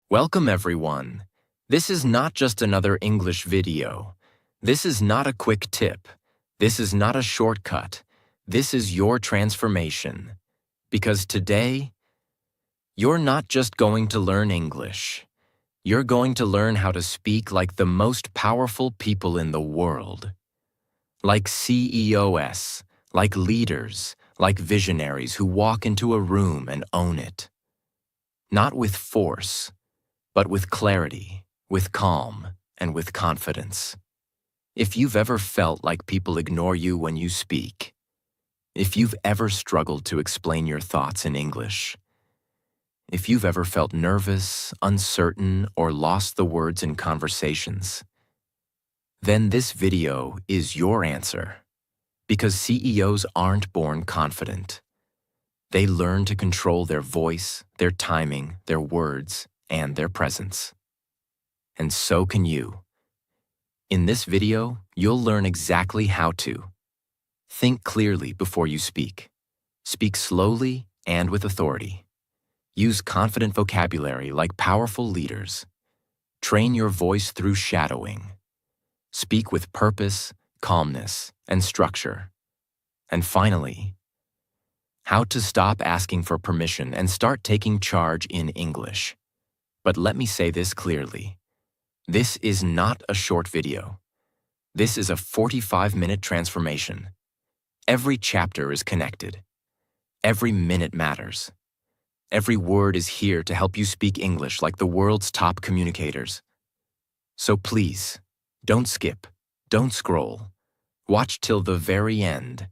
Welcome everyone. This is not just another English video. This is not a quick tip. This is not a shortcut. This is your transformation. Because today, you're not just going to learn English. You're going to learn how to speak like the most powerful people in the world. Like CEOs, like leaders, like visionaries who walk into a room and own it. Not with force, but with clarity, with calm, and with confidence. If you've ever felt like people ignore you when you speak, if you've ever struggled to explain your thoughts in English, if you've ever felt nervous, uncertain, or lost the words in conversations, then this video is your answer. Because CEOs aren't born confident. They learn to control their voice, their timing, their words, and their presence. And so can you. In this video, you'll learn exactly how to think clearly before you speak. Speak slowly and with authority. Use confident vocabulary like powerful leaders. Train your voice through shadowing. Speak with purpose, calmness, and structure. And finally, how to stop asking for permission and start taking charge in English. But let me say this clearly. This is not a short video. This is a 45-minute transformation. Every chapter is connected. Every minute matters. Every word is here to help you speak English like the world's top communicators. So please, don't skip, don't scroll. Watch till the very end.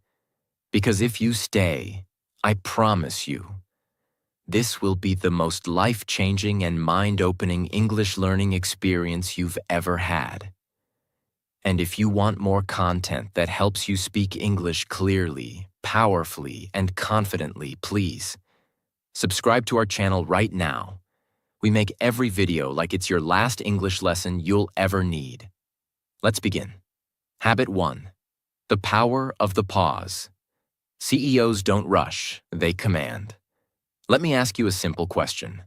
Because if you stay, I promise you, this will be the most life-changing and mind-opening English learning experience you've ever had. And if you want more content that helps you speak English clearly, powerfully, and confidently, please subscribe to our channel right now. We make every video like it's your last English lesson you'll ever need. Let's begin. Habit 1. The power of the pause. CEOs don't rush, they command. Let me ask you a simple question.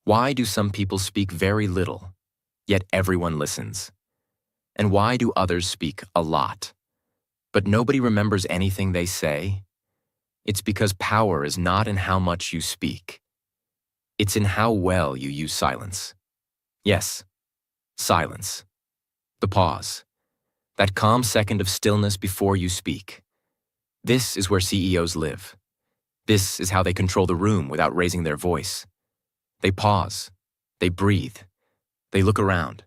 Why do some people speak very little, yet everyone listens? And why do others speak a lot, but nobody remembers anything they say? It's because power is not in how much you speak. It's in how well you use silence. Yes, silence. The pause. That calm second of stillness before you speak. This is where CEOs live. This is how they control the room without raising their voice. They pause, they breathe, they look around,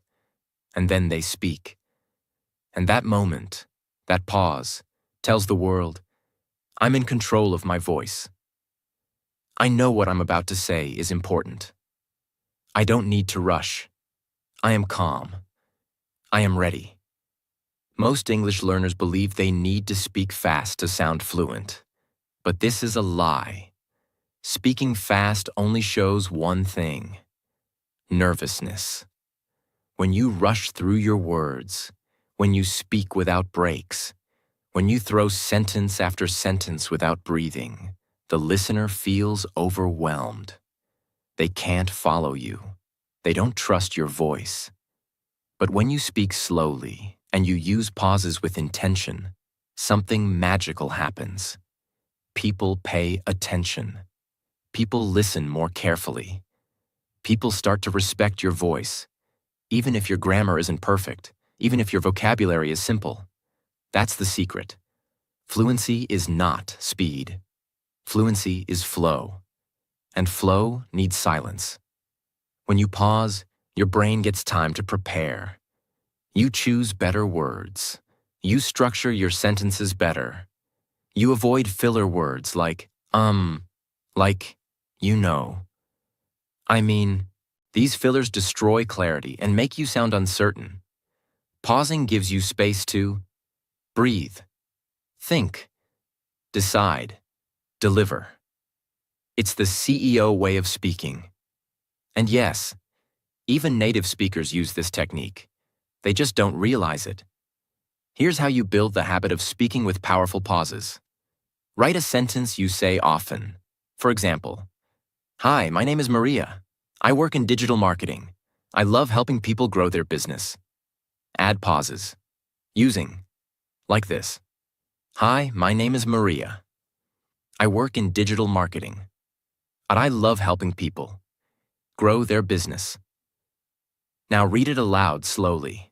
and then they speak. And that moment, that pause, tells the world, I'm in control of my voice. I know what I'm about to say is important. I don't need to rush. I am calm. I am ready. Most English learners believe they need to speak fast to sound fluent. But this is a lie. Speaking fast only shows one thing: nervousness. When you rush through your words, when you speak without breaks, when you throw sentence after sentence without breathing, the listener feels overwhelmed. They can't follow you. They don't trust your voice. But when you speak slowly and you use pauses with intention, something magical happens. People pay attention. People listen more carefully. People start to respect your voice, even if your grammar isn't perfect, even if your vocabulary is simple. That's the secret. Fluency is not speed. Fluency is flow. And flow needs silence. When you pause, your brain gets time to prepare. You choose better words. You structure your sentences better. You avoid filler words like, like, you know. I mean, these fillers destroy clarity and make you sound uncertain. Pausing gives you space to breathe, think, decide, deliver. It's the CEO way of speaking. And yes, even native speakers use this technique. They just don't realize it. Here's how you build the habit of speaking with powerful pauses. Write a sentence you say often. For example, Hi, my name is Maria. I work in digital marketing. I love helping people grow their business. Add pauses. Using. Like this. Hi, my name is Maria. I work in digital marketing. And I love helping people grow their business. Now read it aloud slowly.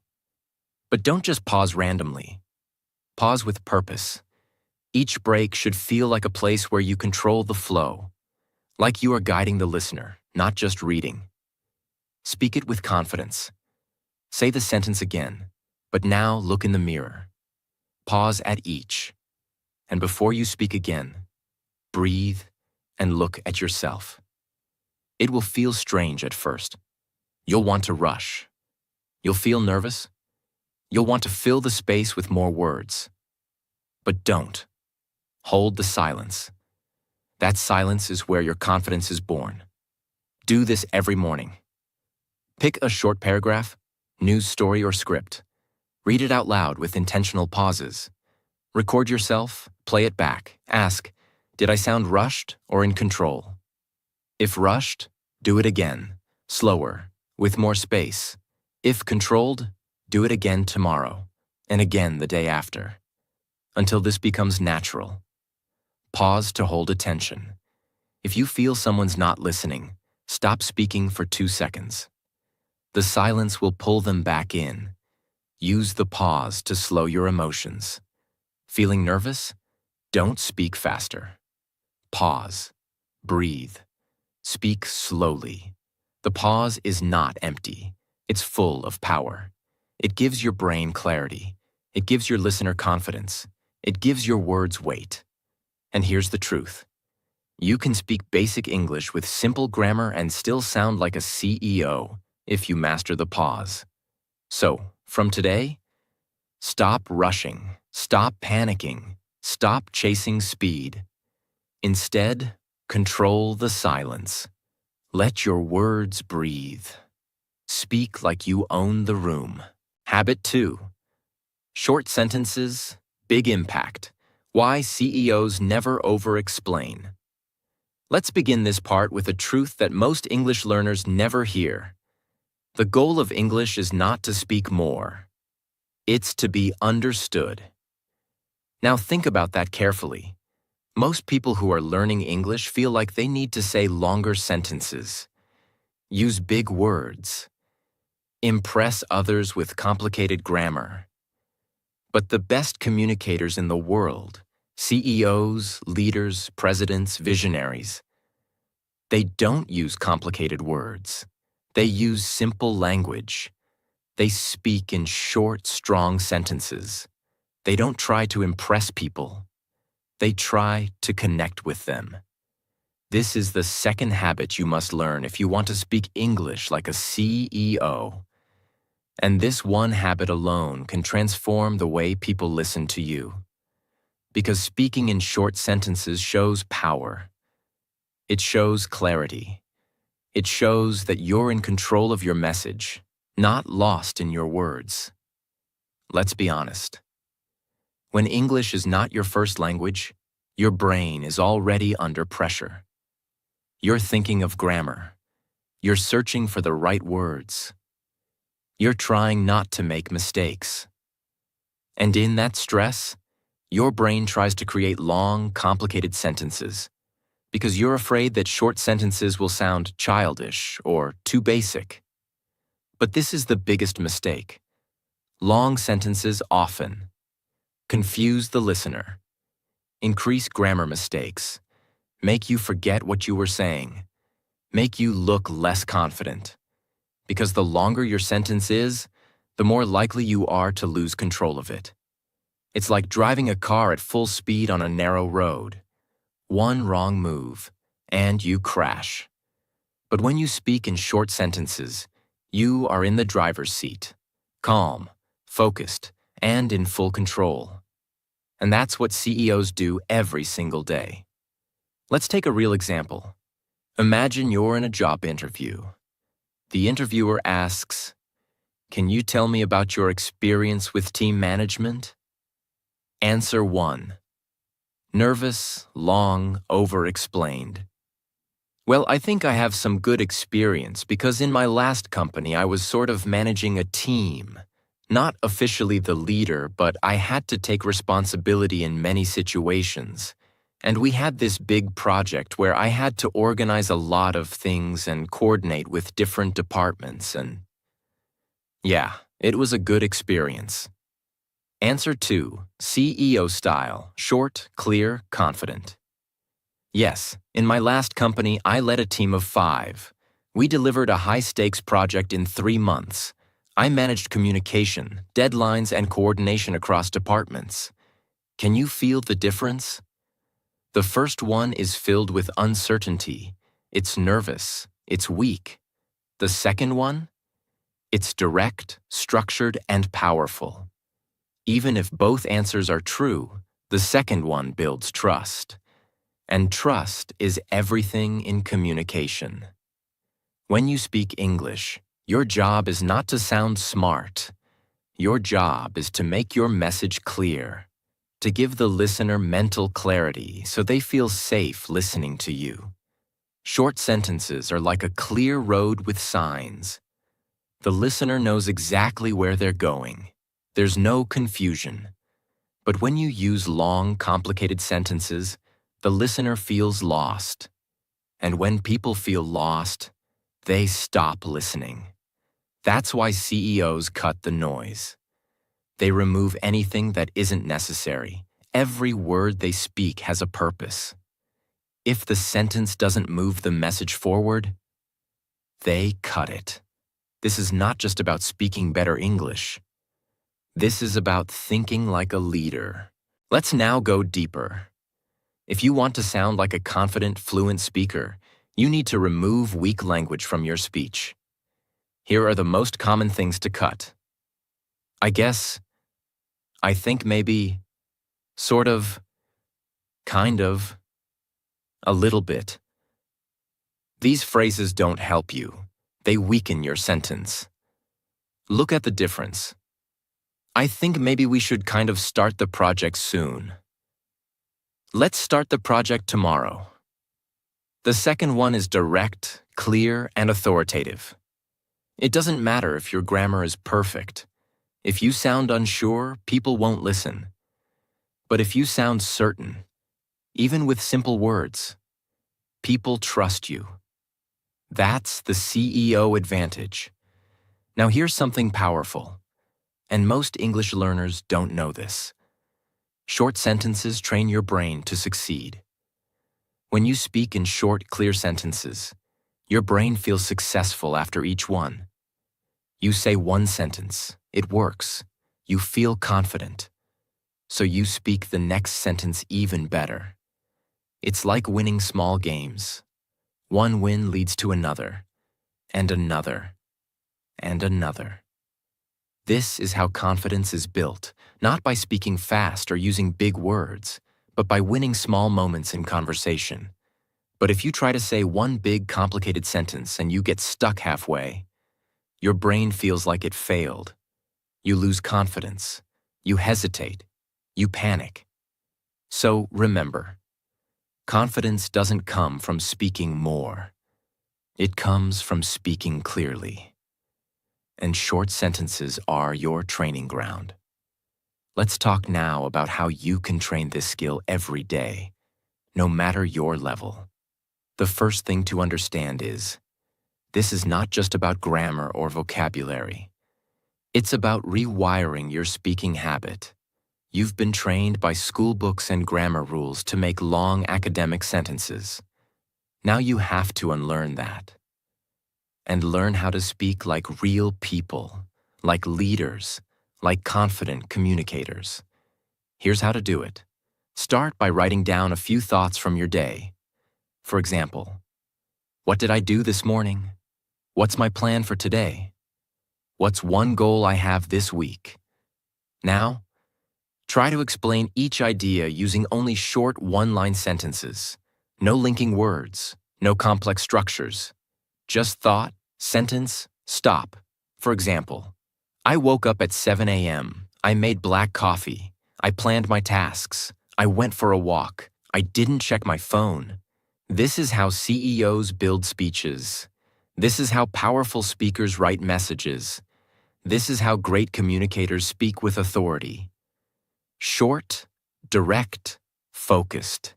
But don't just pause randomly. Pause with purpose. Each break should feel like a place where you control the flow, like you are guiding the listener, not just reading. Speak it with confidence. Say the sentence again, but now look in the mirror. Pause at each. And before you speak again, breathe and look at yourself. It will feel strange at first. You'll want to rush. You'll feel nervous. You'll want to fill the space with more words. But don't. Hold the silence. That silence is where your confidence is born. Do this every morning. Pick a short paragraph, news story or script. Read it out loud with intentional pauses. Record yourself, play it back. Ask, did I sound rushed or in control? If rushed, do it again, slower, with more space. If controlled, do it again tomorrow, and again the day after, until this becomes natural. Pause to hold attention. If you feel someone's not listening, stop speaking for 2 seconds. The silence will pull them back in. Use the pause to slow your emotions. Feeling nervous? Don't speak faster. Pause. Breathe. Speak slowly. The pause is not empty. It's full of power. It gives your brain clarity. It gives your listener confidence. It gives your words weight. And here's the truth. You can speak basic English with simple grammar and still sound like a CEO if you master the pause. So, from today, stop rushing, stop panicking, stop chasing speed. Instead, control the silence. Let your words breathe. Speak like you own the room. Habit 2. Short sentences, big impact. Why CEOs never over-explain. Let's begin this part with a truth that most English learners never hear. The goal of English is not to speak more. It's to be understood. Now think about that carefully. Most people who are learning English feel like they need to say longer sentences, use big words, impress others with complicated grammar. But the best communicators in the world, CEOs, leaders, presidents, visionaries, they don't use complicated words. They use simple language. They speak in short, strong sentences. They don't try to impress people. They try to connect with them. This is the second habit you must learn if you want to speak English like a CEO. And this one habit alone can transform the way people listen to you. Because speaking in short sentences shows power. It shows clarity. It shows that you're in control of your message, not lost in your words. Let's be honest. When English is not your first language, your brain is already under pressure. You're thinking of grammar. You're searching for the right words. You're trying not to make mistakes. And in that stress, your brain tries to create long, complicated sentences because you're afraid that short sentences will sound childish or too basic. But this is the biggest mistake. Long sentences often confuse the listener, increase grammar mistakes, make you forget what you were saying, make you look less confident. Because the longer your sentence is, the more likely you are to lose control of it. It's like driving a car at full speed on a narrow road. One wrong move, and you crash. But when you speak in short sentences, you are in the driver's seat, calm, focused, and in full control. And that's what CEOs do every single day. Let's take a real example. Imagine you're in a job interview. The interviewer asks, "Can you tell me about your experience with team management?" Answer 1. Nervous, long, over-explained. Well, I think I have some good experience because in my last company I was sort of managing a team. Not officially the leader, but I had to take responsibility in many situations. And we had this big project where I had to organize a lot of things and coordinate with different departments and yeah, it was a good experience. Answer 2. CEO style, short, clear, confident. Yes, in my last company, I led a team of 5. We delivered a high-stakes project in 3 months. I managed communication, deadlines, and coordination across departments. Can you feel the difference? The first one is filled with uncertainty. It's nervous. It's weak. The second one? It's direct, structured, and powerful. Even if both answers are true, the second one builds trust. And trust is everything in communication. When you speak English, your job is not to sound smart. Your job is to make your message clear, to give the listener mental clarity so they feel safe listening to you. Short sentences are like a clear road with signs. The listener knows exactly where they're going. There's no confusion. But when you use long, complicated sentences, the listener feels lost. And when people feel lost, they stop listening. That's why CEOs cut the noise. They remove anything that isn't necessary. Every word they speak has a purpose. If the sentence doesn't move the message forward, they cut it. This is not just about speaking better English. This is about thinking like a leader. Let's now go deeper. If you want to sound like a confident, fluent speaker, you need to remove weak language from your speech. Here are the most common things to cut. I think maybe, sort of, kind of, a little bit. These phrases don't help you. They weaken your sentence. Look at the difference. I think maybe we should kind of start the project soon. Let's start the project tomorrow. The second one is direct, clear, and authoritative. It doesn't matter if your grammar is perfect. If you sound unsure, people won't listen. But if you sound certain, even with simple words, people trust you. That's the CEO advantage. Now here's something powerful, and most English learners don't know this. Short sentences train your brain to succeed. When you speak in short, clear sentences, your brain feels successful after each one. You say one sentence, it works. You feel confident. So you speak the next sentence even better. It's like winning small games. One win leads to another, and another, and another. This is how confidence is built, not by speaking fast or using big words, but by winning small moments in conversation. But if you try to say one big, complicated sentence and you get stuck halfway, your brain feels like it failed. You lose confidence. You hesitate. You panic. So remember, confidence doesn't come from speaking more. It comes from speaking clearly. And short sentences are your training ground. Let's talk now about how you can train this skill every day, no matter your level. The first thing to understand is, this is not just about grammar or vocabulary. It's about rewiring your speaking habit. You've been trained by school books and grammar rules to make long academic sentences. Now you have to unlearn that. And learn how to speak like real people, like leaders, like confident communicators. Here's how to do it. Start by writing down a few thoughts from your day. For example, what did I do this morning? What's my plan for today? What's one goal I have this week? Now, try to explain each idea using only short one-line sentences. No linking words, no complex structures. Just thought, sentence, stop. For example, I woke up at 7 a.m. I made black coffee. I planned my tasks. I went for a walk. I didn't check my phone. This is how CEOs build speeches. This is how powerful speakers write messages. This is how great communicators speak with authority. Short, direct, focused.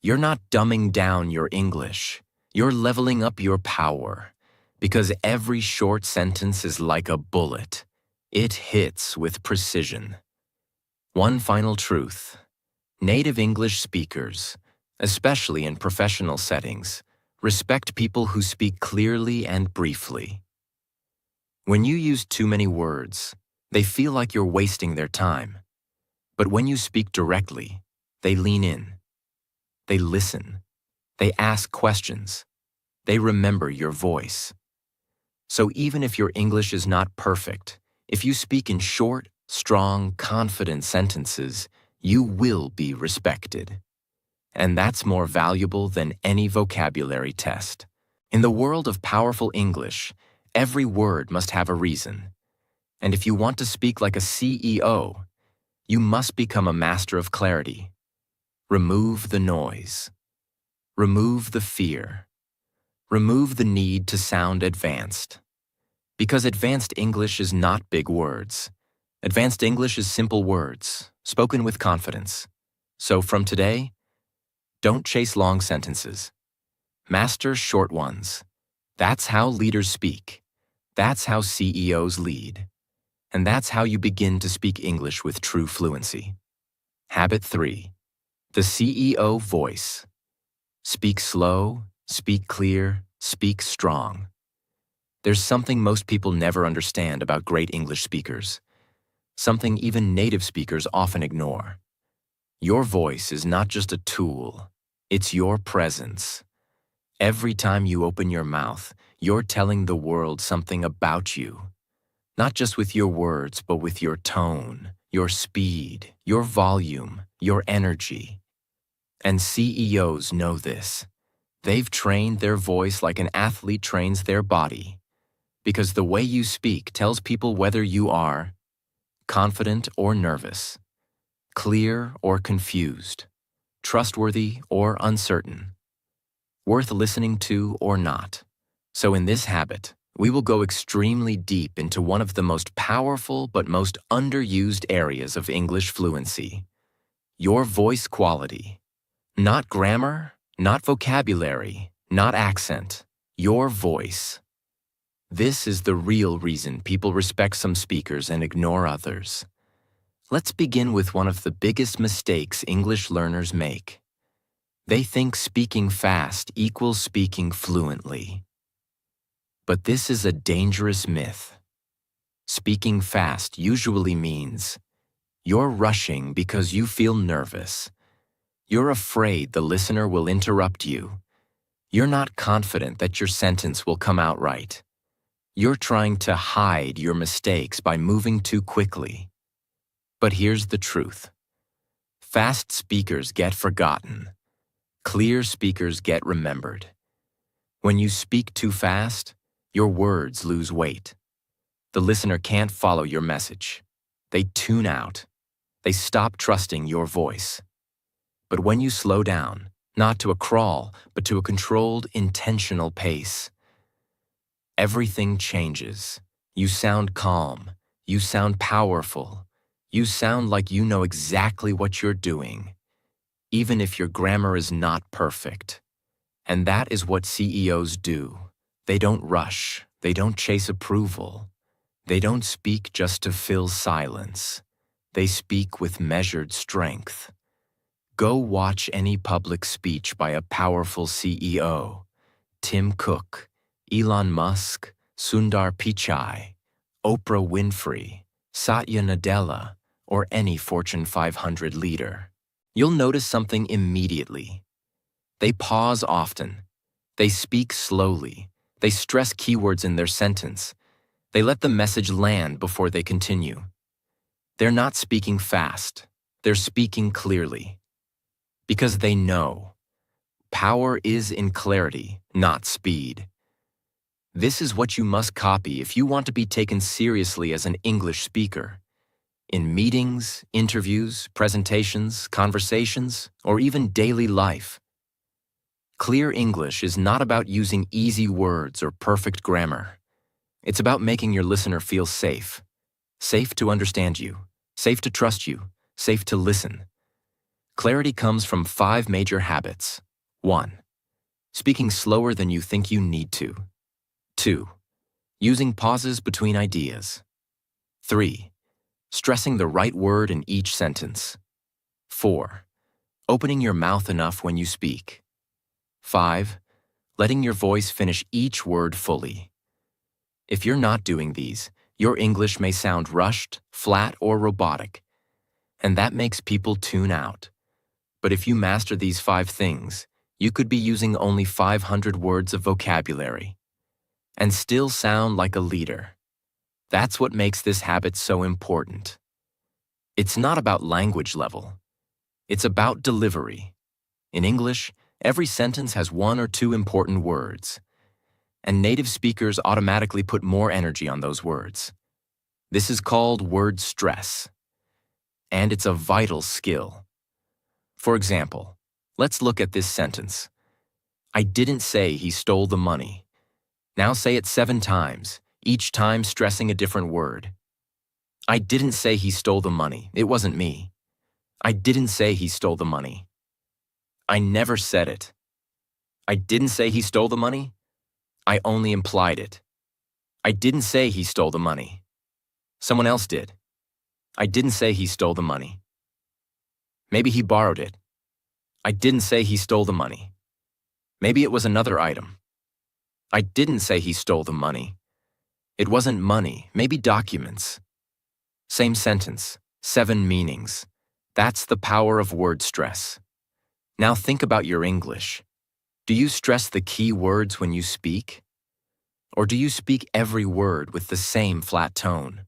You're not dumbing down your English. You're leveling up your power. Because every short sentence is like a bullet. It hits with precision. One final truth. Native English speakers, especially in professional settings, respect people who speak clearly and briefly. When you use too many words, they feel like you're wasting their time. But when you speak directly, they lean in. They listen. They ask questions. They remember your voice. So even if your English is not perfect, if you speak in short, strong, confident sentences, you will be respected. And that's more valuable than any vocabulary test. In the world of powerful English, every word must have a reason. And if you want to speak like a CEO, you must become a master of clarity. Remove the noise. Remove the fear. Remove the need to sound advanced. Because advanced English is not big words. Advanced English is simple words, spoken with confidence. So from today, don't chase long sentences. Master short ones. That's how leaders speak. That's how CEOs lead. And that's how you begin to speak English with true fluency. Habit 3. The CEO voice. Speak slow, speak clear, speak strong. There's something most people never understand about great English speakers. Something even native speakers often ignore. Your voice is not just a tool, it's your presence. Every time you open your mouth, you're telling the world something about you. Not just with your words, but with your tone, your speed, your volume, your energy. And CEOs know this. They've trained their voice like an athlete trains their body. Because the way you speak tells people whether you are confident or nervous, clear or confused, trustworthy or uncertain, worth listening to or not. So in this habit, we will go extremely deep into one of the most powerful but most underused areas of English fluency, your voice quality. Not grammar, not vocabulary, not accent, your voice. This is the real reason people respect some speakers and ignore others. Let's begin with one of the biggest mistakes English learners make. They think speaking fast equals speaking fluently. But this is a dangerous myth. Speaking fast usually means you're rushing because you feel nervous. You're afraid the listener will interrupt you. You're not confident that your sentence will come out right. You're trying to hide your mistakes by moving too quickly. But here's the truth. Fast speakers get forgotten. Clear speakers get remembered. When you speak too fast, your words lose weight. The listener can't follow your message. They tune out. They stop trusting your voice. But when you slow down, not to a crawl, but to a controlled, intentional pace, everything changes. You sound calm. You sound powerful. You sound like you know exactly what you're doing, even if your grammar is not perfect. And that is what CEOs do. They don't rush. They don't chase approval. They don't speak just to fill silence. They speak with measured strength. Go watch any public speech by a powerful CEO. Tim Cook, Elon Musk, Sundar Pichai, Oprah Winfrey, Satya Nadella, or any Fortune 500 leader. You'll notice something immediately. They pause often. They speak slowly. They stress keywords in their sentence. They let the message land before they continue. They're not speaking fast. They're speaking clearly. Because they know. Power is in clarity, not speed. This is what you must copy if you want to be taken seriously as an English speaker. In meetings, interviews, presentations, conversations, or even daily life. Clear English is not about using easy words or perfect grammar. It's about making your listener feel safe. Safe to understand you, safe to trust you, safe to listen. Clarity comes from 5 major habits. 1. Speaking slower than you think you need to. 2. Using pauses between ideas. 3. Stressing the right word in each sentence. 4. Opening your mouth enough when you speak. 5. Letting your voice finish each word fully. If you're not doing these, your English may sound rushed, flat, or robotic, and that makes people tune out. But if you master these 5 things, you could be using only 500 words of vocabulary and still sound like a leader. That's what makes this habit so important. It's not about language level. It's about delivery. In English, every sentence has 1 or 2 important words, and native speakers automatically put more energy on those words. This is called word stress, and it's a vital skill. For example, let's look at this sentence. I didn't say he stole the money. Now say it 7 times, each time stressing a different word. I didn't say he stole the money. It wasn't me. I didn't say he stole the money. I never said it. I didn't say he stole the money. I only implied it. I didn't say he stole the money. Someone else did. I didn't say he stole the money. Maybe he borrowed it. I didn't say he stole the money. Maybe it was another item. I didn't say he stole the money. It wasn't money, maybe documents. Same sentence, 7 meanings. That's the power of word stress. Now think about your English. Do you stress the key words when you speak? Or do you speak every word with the same flat tone?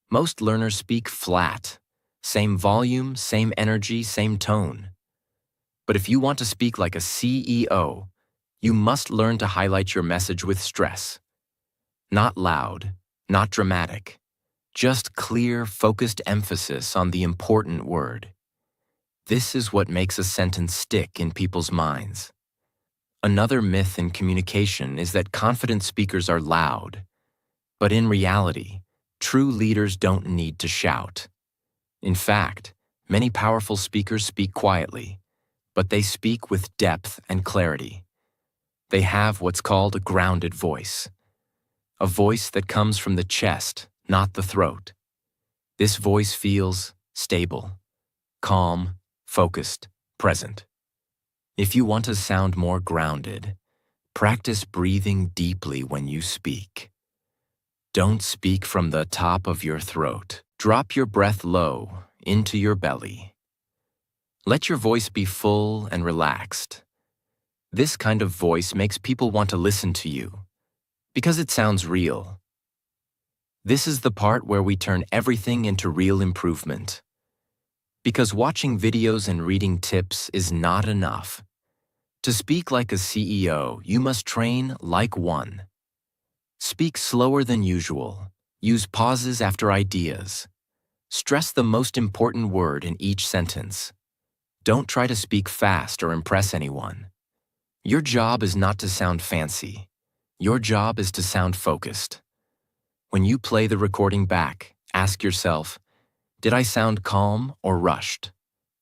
Most learners speak flat. Same volume, same energy, same tone. But if you want to speak like a CEO, you must learn to highlight your message with stress. Not loud, not dramatic. Just clear, focused emphasis on the important word. This is what makes a sentence stick in people's minds. Another myth in communication is that confident speakers are loud. But in reality, true leaders don't need to shout. In fact, many powerful speakers speak quietly, but they speak with depth and clarity. They have what's called a grounded voice. A voice that comes from the chest, not the throat. This voice feels stable, calm, focused, present. If you want to sound more grounded, practice breathing deeply when you speak. Don't speak from the top of your throat. Drop your breath low into your belly. Let your voice be full and relaxed. This kind of voice makes people want to listen to you because it sounds real. This is the part where we turn everything into real improvement. Because watching videos and reading tips is not enough. To speak like a CEO, you must train like one. Speak slower than usual. Use pauses after ideas. Stress the most important word in each sentence. Don't try to speak fast or impress anyone. Your job is not to sound fancy. Your job is to sound focused. When you play the recording back, ask yourself, did I sound calm or rushed?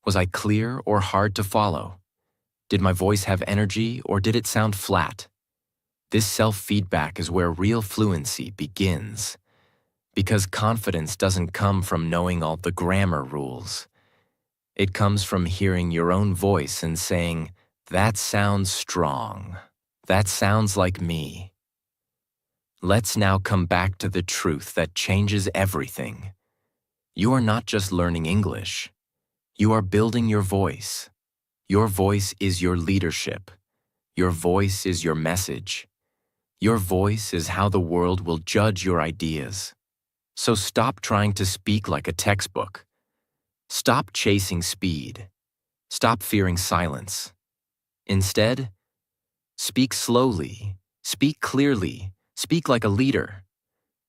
Was I clear or hard to follow? Did my voice have energy or did it sound flat? This self-feedback is where real fluency begins. Because confidence doesn't come from knowing all the grammar rules. It comes from hearing your own voice and saying, that sounds strong. That sounds like me. Let's now come back to the truth that changes everything. You are not just learning English. You are building your voice. Your voice is your leadership. Your voice is your message. Your voice is how the world will judge your ideas. So stop trying to speak like a textbook. Stop chasing speed. Stop fearing silence. Instead, speak slowly, speak clearly, speak like a leader.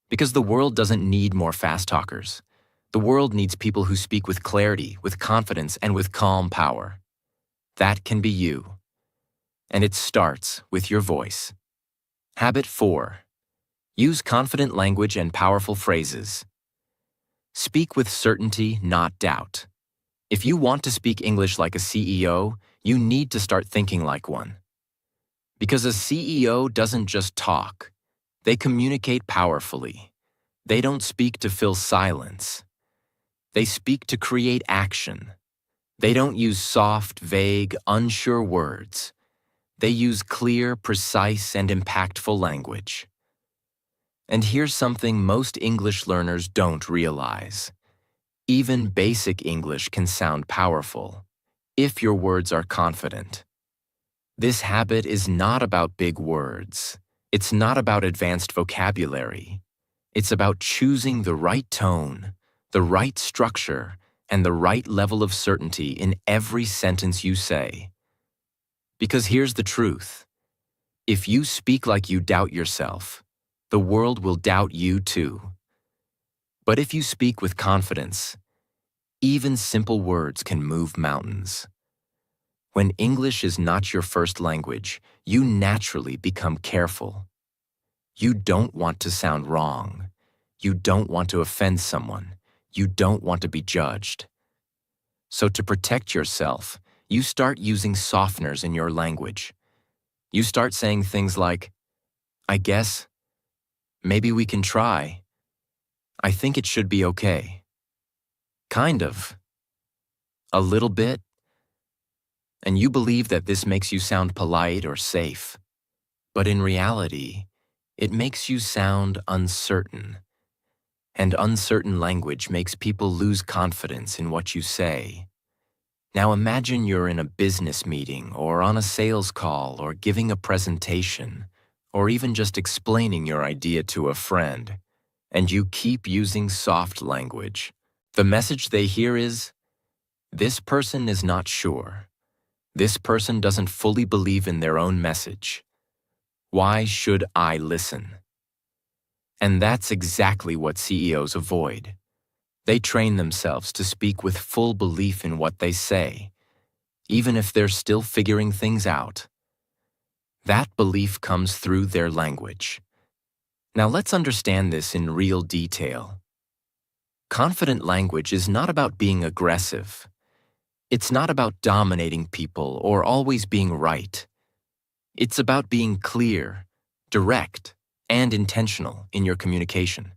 Because the world doesn't need more fast talkers. The world needs people who speak with clarity, with confidence, and with calm power. That can be you. And it starts with your voice. Habit 4. Use confident language and powerful phrases. Speak with certainty, not doubt. If you want to speak English like a CEO, you need to start thinking like one. Because a CEO doesn't just talk. They communicate powerfully. They don't speak to fill silence. They speak to create action. They don't use soft, vague, unsure words. They use clear, precise, and impactful language. And here's something most English learners don't realize. Even basic English can sound powerful, if your words are confident. This habit is not about big words. It's not about advanced vocabulary. It's about choosing the right tone, the right structure, and the right level of certainty in every sentence you say. Because here's the truth. If you speak like you doubt yourself, the world will doubt you too. But if you speak with confidence, even simple words can move mountains. When English is not your first language, you naturally become careful. You don't want to sound wrong. You don't want to offend someone. You don't want to be judged. So to protect yourself, you start using softeners in your language. You start saying things like, I guess, maybe we can try. I think it should be okay. Kind of. A little bit. And you believe that this makes you sound polite or safe. But in reality, it makes you sound uncertain. And uncertain language makes people lose confidence in what you say. Now imagine you're in a business meeting or on a sales call or giving a presentation or even just explaining your idea to a friend, and you keep using soft language. The message they hear is, this person is not sure. This person doesn't fully believe in their own message. Why should I listen? And that's exactly what CEOs avoid. They train themselves to speak with full belief in what they say, even if they're still figuring things out. That belief comes through their language. Now let's understand this in real detail. Confident language is not about being aggressive. It's not about dominating people or always being right. It's about being clear, direct, and intentional in your communication.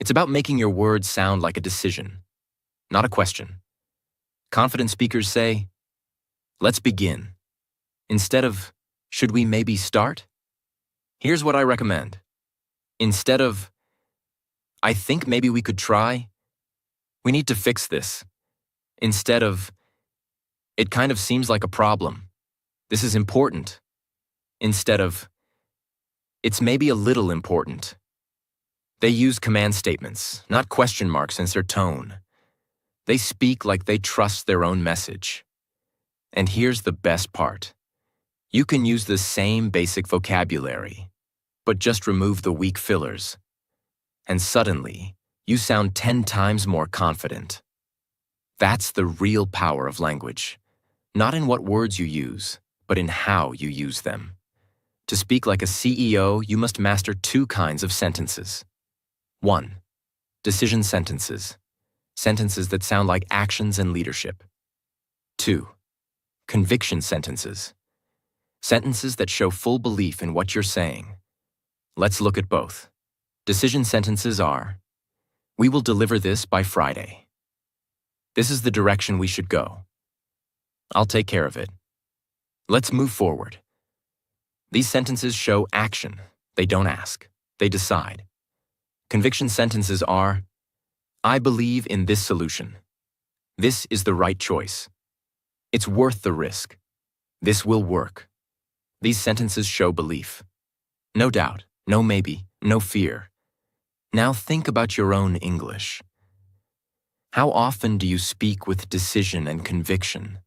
It's about making your words sound like a decision, not a question. Confident speakers say, let's begin. Instead of, should we maybe start? Here's what I recommend. Instead of, I think maybe we could try, we need to fix this. Instead of, it kind of seems like a problem. This is important. Instead of, it's maybe a little important. They use command statements, not question marks as their tone. They speak like they trust their own message. And here's the best part. You can use the same basic vocabulary, but just remove the weak fillers. And suddenly, you sound 10 times more confident. That's the real power of language. Not in what words you use, but in how you use them. To speak like a CEO, you must master 2 kinds of sentences. 1. Decision sentences. Sentences that sound like actions and leadership. 2. Conviction sentences. Sentences that show full belief in what you're saying. Let's look at both. Decision sentences are, we will deliver this by Friday. This is the direction we should go. I'll take care of it. Let's move forward. These sentences show action. They don't ask. They decide. Conviction sentences are, I believe in this solution. This is the right choice. It's worth the risk. This will work. These sentences show belief. No doubt, no maybe, no fear. Now think about your own English. How often do you speak with decision and conviction?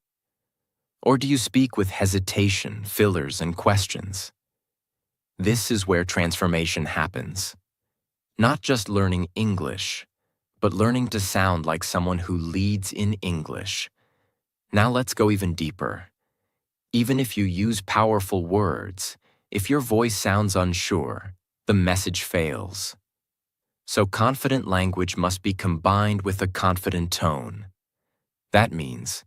Or do you speak with hesitation, fillers, and questions? This is where transformation happens. Not just learning English, but learning to sound like someone who leads in English. Now let's go even deeper. Even if you use powerful words, if your voice sounds unsure, the message fails. So confident language must be combined with a confident tone. That means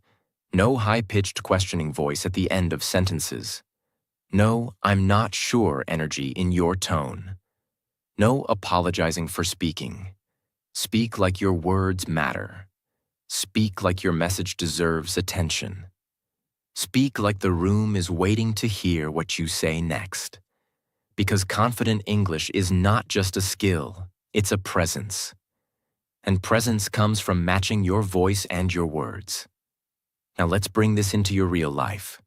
no high-pitched questioning voice at the end of sentences. No, I'm not sure energy in your tone. No apologizing for speaking. Speak like your words matter. Speak like your message deserves attention. Speak like the room is waiting to hear what you say next. Because confident English is not just a skill, it's a presence. And presence comes from matching your voice and your words. Now let's bring this into your real life.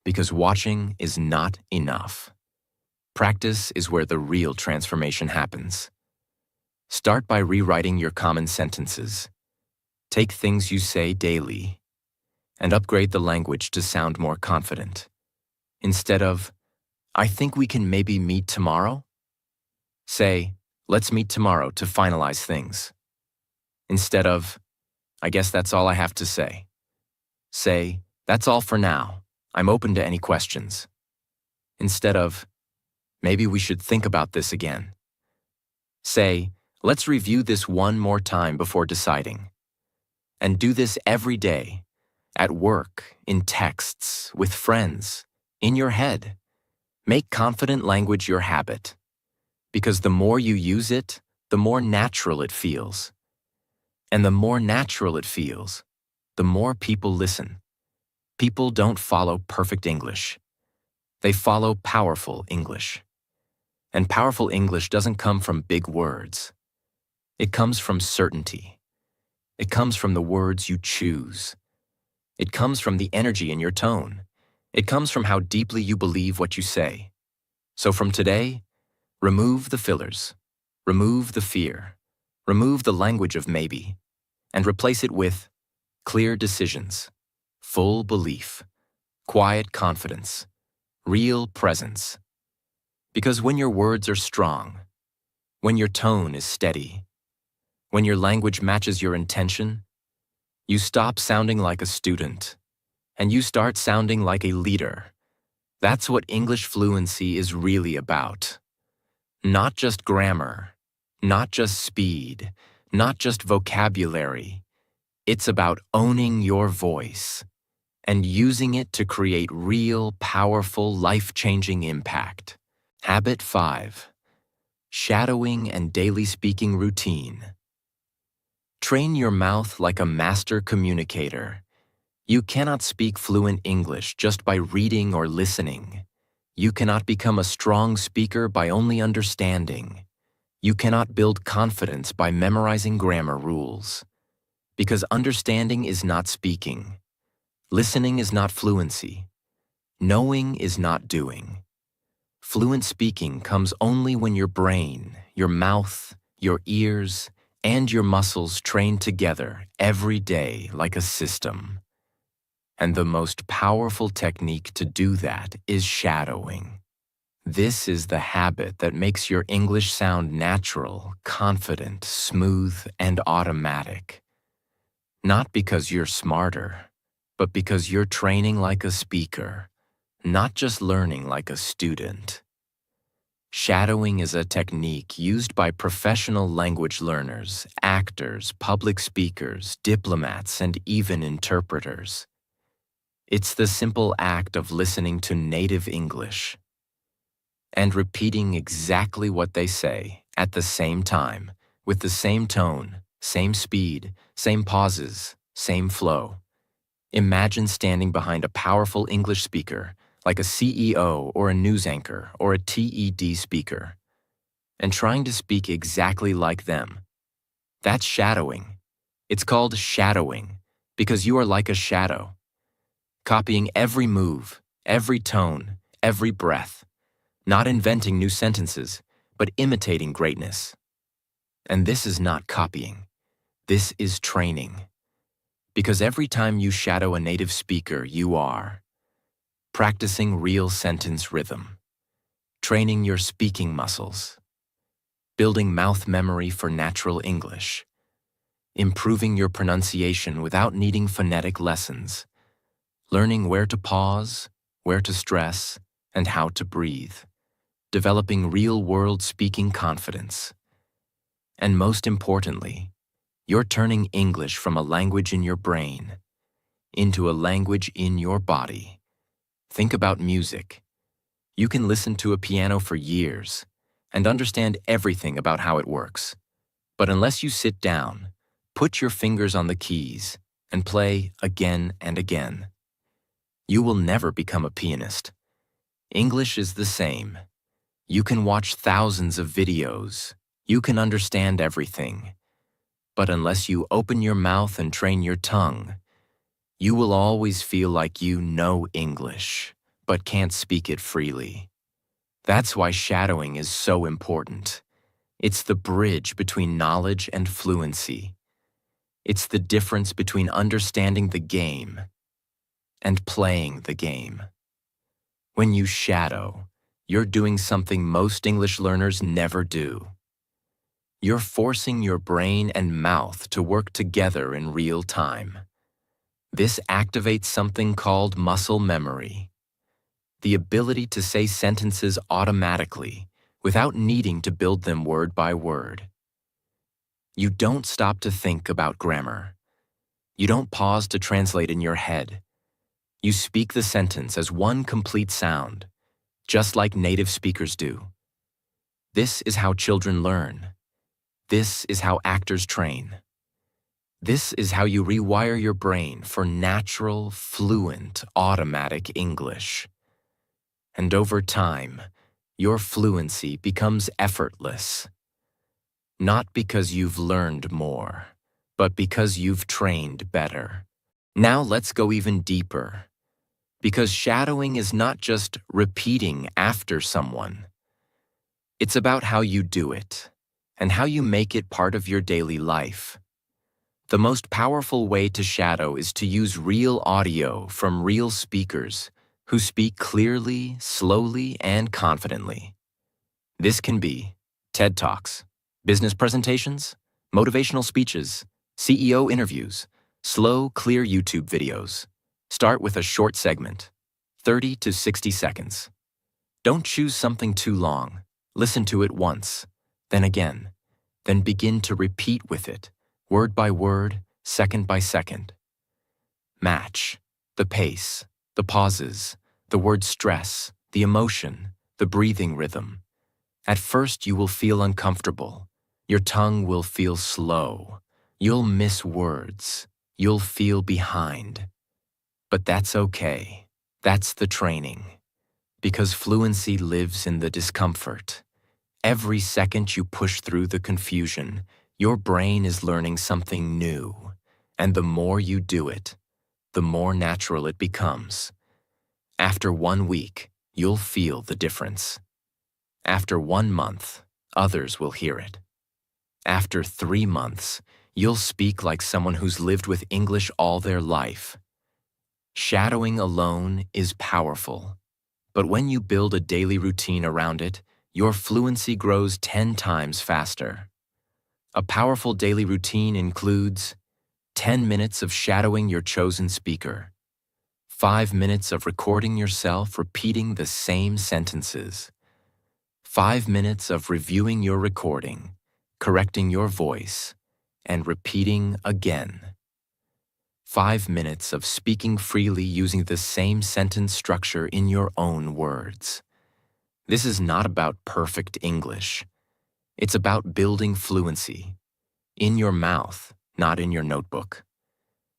Because watching is not enough. Practice is where the real transformation happens. Start by rewriting your common sentences. Take things you say daily and upgrade the language to sound more confident. Instead of, I think we can maybe meet tomorrow, say, let's meet tomorrow to finalize things. Instead of, I guess that's all I have to say. Say, that's all for now. I'm open to any questions. Instead of, maybe we should think about this again. Say, let's review this one more time before deciding. And do this every day, at work, in texts, with friends, in your head. Make confident language your habit. Because the more you use it, the more natural it feels. And the more natural it feels, the more people listen. People don't follow perfect English. They follow powerful English. And powerful English doesn't come from big words. It comes from certainty. It comes from the words you choose. It comes from the energy in your tone. It comes from how deeply you believe what you say. So from today, remove the fillers. Remove the fear. Remove the language of maybe. And replace it with clear decisions, full belief, quiet confidence, real presence. Because when your words are strong, when your tone is steady, when your language matches your intention, you stop sounding like a student, and you start sounding like a leader. That's what English fluency is really about. Not just grammar, not just speed, not just vocabulary. It's about owning your voice and using it to create real, powerful, life-changing impact. Habit 5. Shadowing and daily speaking routine. Train your mouth like a master communicator. You cannot speak fluent English just by reading or listening. You cannot become a strong speaker by only understanding. You cannot build confidence by memorizing grammar rules. Because understanding is not speaking. Listening is not fluency. Knowing is not doing. Fluent speaking comes only when your brain, your mouth, your ears, and your muscles train together every day like a system. And the most powerful technique to do that is shadowing. This is the habit that makes your English sound natural, confident, smooth, and automatic. Not because you're smarter, but because you're training like a speaker, not just learning like a student. Shadowing is a technique used by professional language learners, actors, public speakers, diplomats, and even interpreters. It's the simple act of listening to native English and repeating exactly what they say at the same time, with the same tone, same speed, same pauses, same flow. Imagine standing behind a powerful English speaker, like a CEO or a news anchor or a TED speaker, and trying to speak exactly like them. That's shadowing. It's called shadowing because you are like a shadow, copying every move, every tone, every breath, not inventing new sentences, but imitating greatness. And this is not copying. This is training. Because every time you shadow a native speaker, you are practicing real sentence rhythm, training your speaking muscles, building mouth memory for natural English, improving your pronunciation without needing phonetic lessons, learning where to pause, where to stress, and how to breathe, developing real-world speaking confidence. And most importantly, you're turning English from a language in your brain into a language in your body. Think about music. You can listen to a piano for years and understand everything about how it works. But unless you sit down, put your fingers on the keys, and play again and again, you will never become a pianist. English is the same. You can watch thousands of videos. You can understand everything. But unless you open your mouth and train your tongue, you will always feel like you know English, but can't speak it freely. That's why shadowing is so important. It's the bridge between knowledge and fluency. It's the difference between understanding the game and playing the game. When you shadow, you're doing something most English learners never do. You're forcing your brain and mouth to work together in real time. This activates something called muscle memory, the ability to say sentences automatically without needing to build them word by word. You don't stop to think about grammar. You don't pause to translate in your head. You speak the sentence as one complete sound, just like native speakers do. This is how children learn. This is how actors train. This is how you rewire your brain for natural, fluent, automatic English. And over time, your fluency becomes effortless. Not because you've learned more, but because you've trained better. Now let's go even deeper. Because shadowing is not just repeating after someone. It's about how you do it, and how you make it part of your daily life. The most powerful way to shadow is to use real audio from real speakers who speak clearly, slowly, and confidently. This can be TED Talks, business presentations, motivational speeches, CEO interviews, slow, clear YouTube videos. Start with a short segment, 30 to 60 seconds. Don't choose something too long. Listen to it once, then again, then begin to repeat with it, word by word, second by second. Match the pace, the pauses, the word stress, the emotion, the breathing rhythm. At first, you will feel uncomfortable. Your tongue will feel slow. You'll miss words. You'll feel behind. But that's okay. That's the training. Because fluency lives in the discomfort. Every second you push through the confusion, your brain is learning something new. And the more you do it, the more natural it becomes. After 1 week, you'll feel the difference. After 1 month, others will hear it. After 3 months, you'll speak like someone who's lived with English all their life. Shadowing alone is powerful, but when you build a daily routine around it, your fluency grows 10 times faster. A powerful daily routine includes 10 minutes of shadowing your chosen speaker, 5 minutes of recording yourself repeating the same sentences, 5 minutes of reviewing your recording, correcting your voice, and repeating again. 5 minutes of speaking freely using the same sentence structure in your own words. This is not about perfect English. It's about building fluency in your mouth, not in your notebook.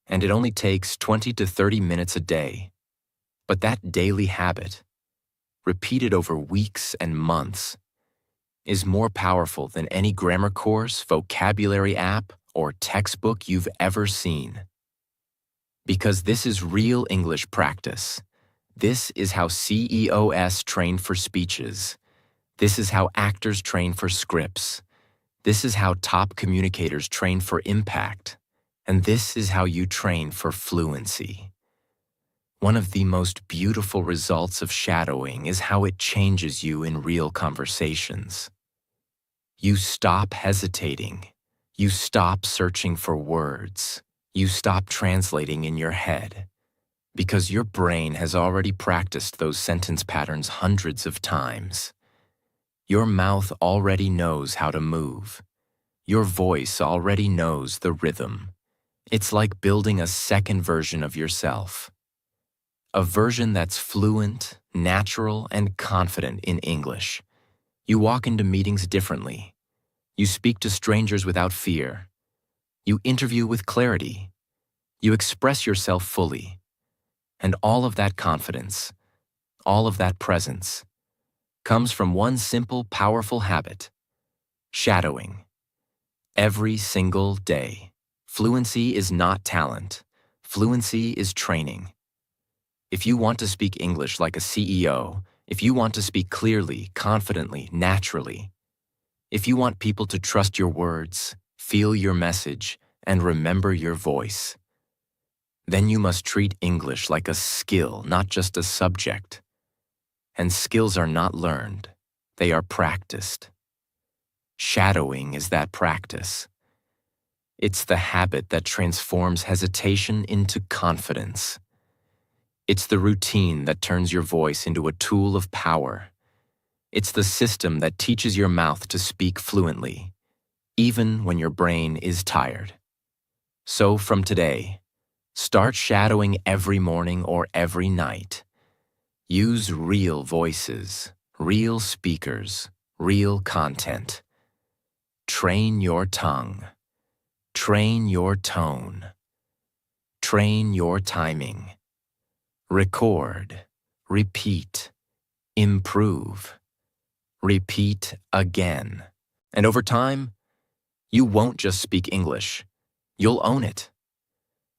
And it only takes 20 to 30 minutes a day. But that daily habit, repeated over weeks and months, is more powerful than any grammar course, vocabulary app, or textbook you've ever seen. Because this is real English practice. This is how CEOs train for speeches. This is how actors train for scripts. This is how top communicators train for impact. And this is how you train for fluency. One of the most beautiful results of shadowing is how it changes you in real conversations. You stop hesitating. You stop searching for words. You stop translating in your head. Because your brain has already practiced those sentence patterns hundreds of times. Your mouth already knows how to move. Your voice already knows the rhythm. It's like building a second version of yourself. A version that's fluent, natural, and confident in English. You walk into meetings differently. You speak to strangers without fear. You interview with clarity. You express yourself fully. And all of that confidence, all of that presence, comes from one simple, powerful habit: shadowing. Every single day. Fluency is not talent. Fluency is training. If you want to speak English like a CEO, if you want to speak clearly, confidently, naturally, if you want people to trust your words, feel your message, and remember your voice, then you must treat English like a skill, not just a subject. And skills are not learned, they are practiced. Shadowing is that practice. It's the habit that transforms hesitation into confidence. It's the routine that turns your voice into a tool of power. It's the system that teaches your mouth to speak fluently, even when your brain is tired. So from today, start shadowing every morning or every night. Use real voices, real speakers, real content. Train your tongue. Train your tone. Train your timing. Record, repeat, improve, repeat again. And over time, you won't just speak English, you'll own it.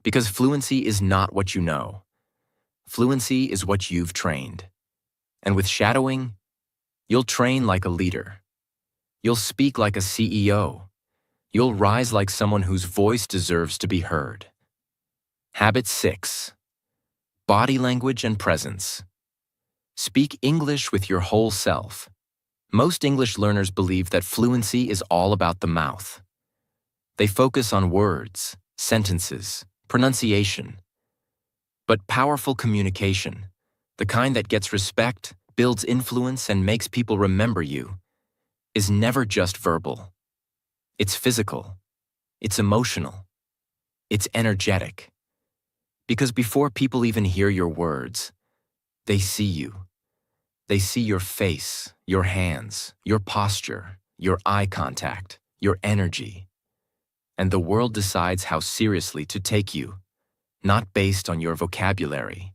Because fluency is not what you know. Fluency is what you've trained. And with shadowing, you'll train like a leader. You'll speak like a CEO. You'll rise like someone whose voice deserves to be heard. Habit 6. Body language and presence. Speak English with your whole self. Most English learners believe that fluency is all about the mouth. They focus on words, sentences, pronunciation. But powerful communication, the kind that gets respect, builds influence, and makes people remember you, is never just verbal. It's physical. It's emotional. It's energetic. Because before people even hear your words, they see you. They see your face, your hands, your posture, your eye contact, your energy. And the world decides how seriously to take you, not based on your vocabulary,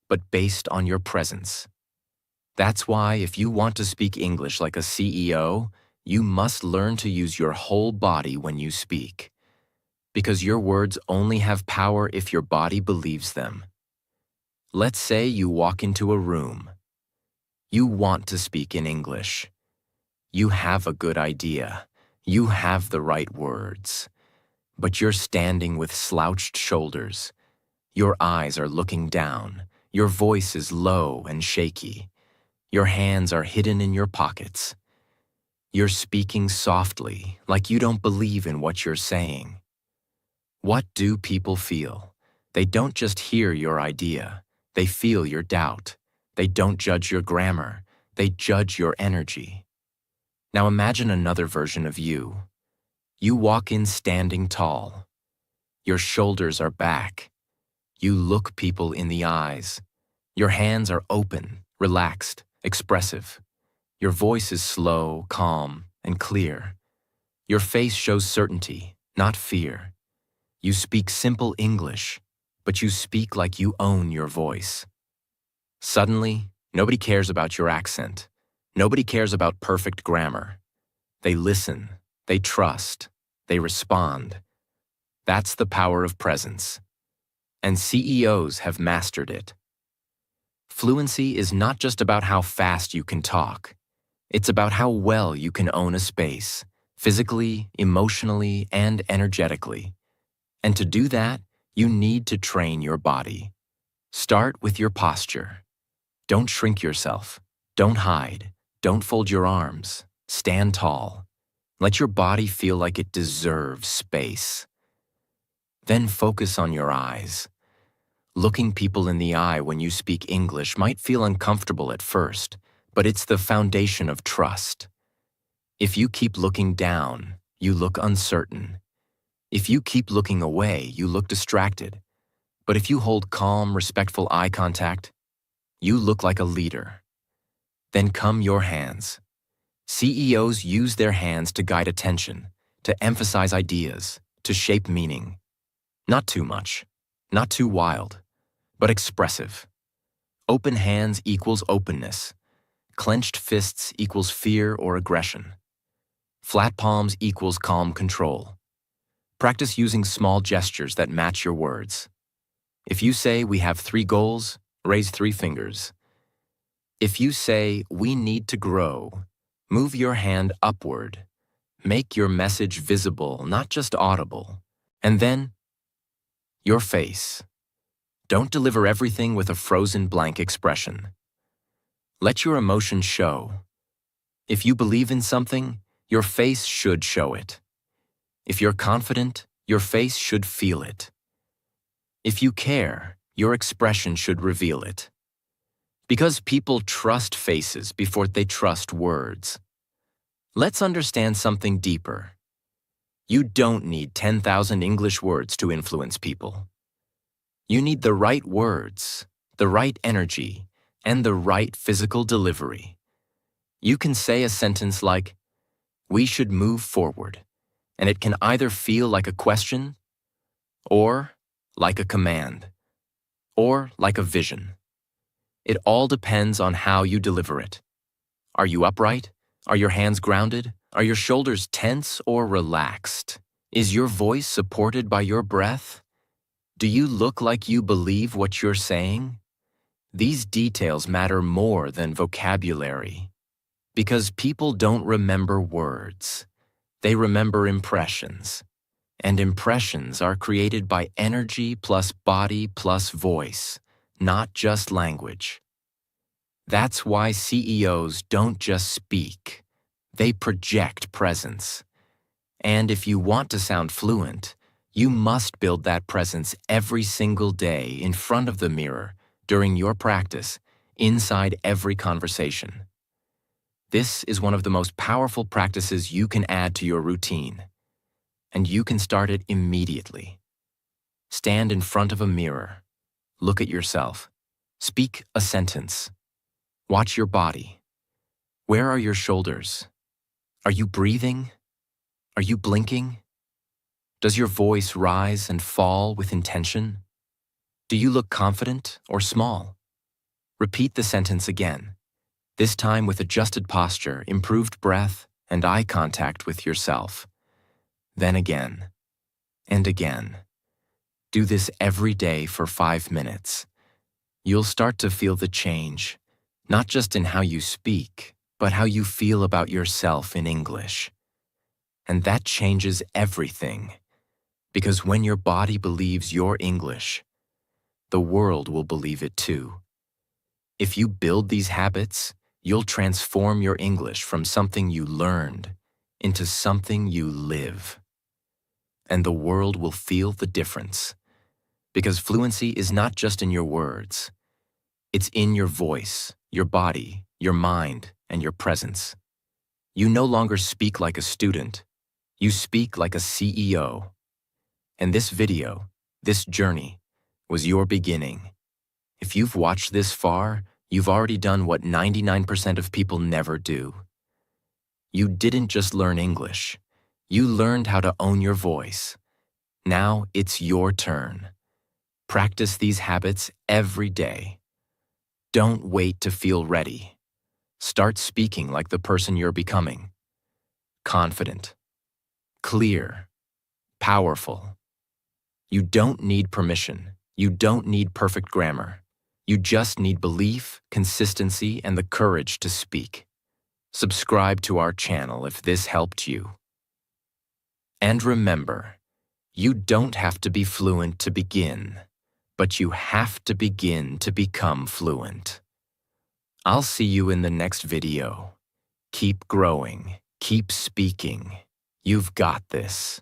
but based on your presence. That's why if you want to speak English like a CEO, you must learn to use your whole body when you speak. Because your words only have power if your body believes them. Let's say you walk into a room. You want to speak in English. You have a good idea. You have the right words. But you're standing with slouched shoulders. Your eyes are looking down. Your voice is low and shaky. Your hands are hidden in your pockets. You're speaking softly, like you don't believe in what you're saying. What do people feel? They don't just hear your idea. They feel your doubt. They don't judge your grammar. They judge your energy. Now imagine another version of you. You walk in standing tall. Your shoulders are back. You look people in the eyes. Your hands are open, relaxed, expressive. Your voice is slow, calm, and clear. Your face shows certainty, not fear. You speak simple English, but you speak like you own your voice. Suddenly, nobody cares about your accent. Nobody cares about perfect grammar. They listen, they trust, they respond. That's the power of presence. And CEOs have mastered it. Fluency is not just about how fast you can talk. It's about how well you can own a space, physically, emotionally, and energetically. And to do that, you need to train your body. Start with your posture. Don't shrink yourself. Don't hide. Don't fold your arms. Stand tall. Let your body feel like it deserves space. Then focus on your eyes. Looking people in the eye when you speak English might feel uncomfortable at first, but it's the foundation of trust. If you keep looking down, you look uncertain. If you keep looking away, you look distracted. But if you hold calm, respectful eye contact, you look like a leader. Then come your hands. CEOs use their hands to guide attention, to emphasize ideas, to shape meaning. Not too much, not too wild, but expressive. Open hands equals openness. Clenched fists equals fear or aggression. Flat palms equals calm control. Practice using small gestures that match your words. If you say we have 3 goals, raise 3 fingers. If you say we need to grow, move your hand upward. Make your message visible, not just audible. And then, your face. Don't deliver everything with a frozen blank expression. Let your emotion show. If you believe in something, your face should show it. If you're confident, your face should feel it. If you care, your expression should reveal it. Because people trust faces before they trust words. Let's understand something deeper. You don't need 10,000 English words to influence people. You need the right words, the right energy, and the right physical delivery. You can say a sentence like, "We should move forward," and it can either feel like a question, or like a command, or like a vision. It all depends on how you deliver it. Are you upright? Are your hands grounded? Are your shoulders tense or relaxed? Is your voice supported by your breath? Do you look like you believe what you're saying? These details matter more than vocabulary. Because people don't remember words. They remember impressions. And impressions are created by energy plus body plus voice, not just language. That's why CEOs don't just speak. They project presence. And if you want to sound fluent, you must build that presence every single day in front of the mirror, during your practice, inside every conversation. This is one of the most powerful practices you can add to your routine. And you can start it immediately. Stand in front of a mirror. Look at yourself. Speak a sentence. Watch your body. Where are your shoulders? Are you breathing? Are you blinking? Does your voice rise and fall with intention? Do you look confident or small? Repeat the sentence again, this time with adjusted posture, improved breath, and eye contact with yourself. Then again, and again. Do this every day for 5 minutes. You'll start to feel the change, not just in how you speak, but how you feel about yourself in English. And that changes everything. Because when your body believes you're English, the world will believe it too. If you build these habits, you'll transform your English from something you learned into something you live. And the world will feel the difference. Because fluency is not just in your words. It's in your voice, your body, your mind, and your presence. You no longer speak like a student. You speak like a CEO. And this video, this journey, was your beginning. If you've watched this far, you've already done what 99% of people never do. You didn't just learn English. You learned how to own your voice. Now it's your turn. Practice these habits every day. Don't wait to feel ready. Start speaking like the person you're becoming. Confident, clear, powerful. You don't need permission. You don't need perfect grammar. You just need belief, consistency, and the courage to speak. Subscribe to our channel if this helped you. And remember, you don't have to be fluent to begin, but you have to begin to become fluent. I'll see you in the next video. Keep growing, keep speaking. You've got this.